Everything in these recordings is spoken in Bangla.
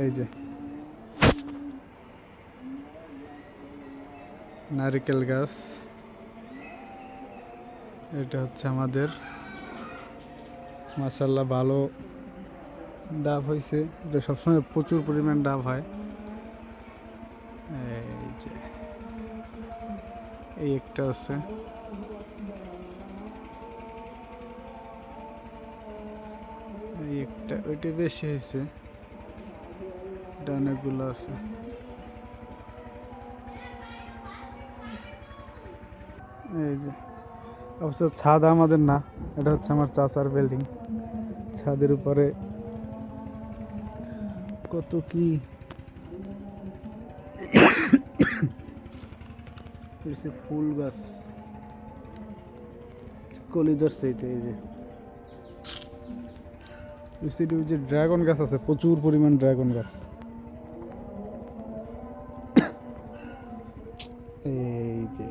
এই যে নারকেল গাছ, এটা হচ্ছে আমাদের মাশাআল্লাহ ভালো ডাব হয়েছে। এটা সবসময় প্রচুর পরিমাণ ডাব হয়। এই যে এই একটা আছে, এই একটা, ওইটা বেশি হয়েছে, এটা অনেকগুলো আছে। এই যে অবশ্য ছাদ আমাদের না, এটা হচ্ছে আমার চাচার বিল্ডিং। ছাদের উপরে কত কি ফুল গাছ, কলি ধরছে এটা। এই যে ড্রাগন গাছ আছে, প্রচুর পরিমাণ ড্রাগন গাছ। এই যে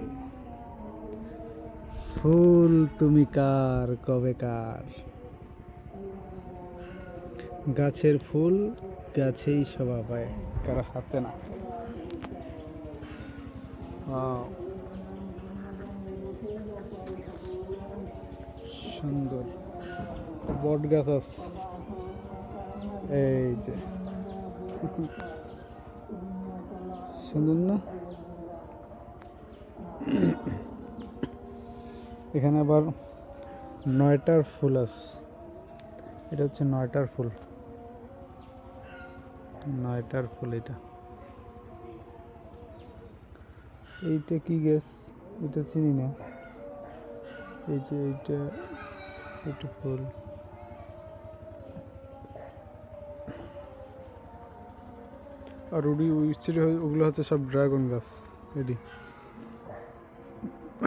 ফুল তুমি কার কবে কার, গাছের ফুল গাছেই শোভা পায়, কারো হাতে না। সুন্দর বট গাছ আছে, এই যে সুন্দর না? এখানে আবার 9টার ফুল আছে, এটা হচ্ছে 9টার ফুল, 9টার ফুল। এইটা কি গাছ এটা চিনি না। এই যে এইটা ফুল, আর ওগুলো হচ্ছে সব ড্রাগন গাছ। এডি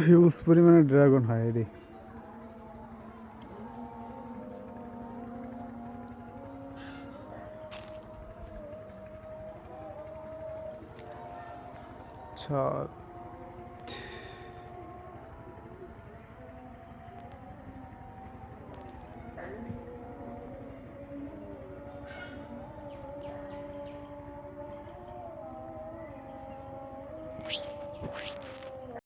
হিউজ পরিমাণে ড্রাগন হয় এডি। ছাদ,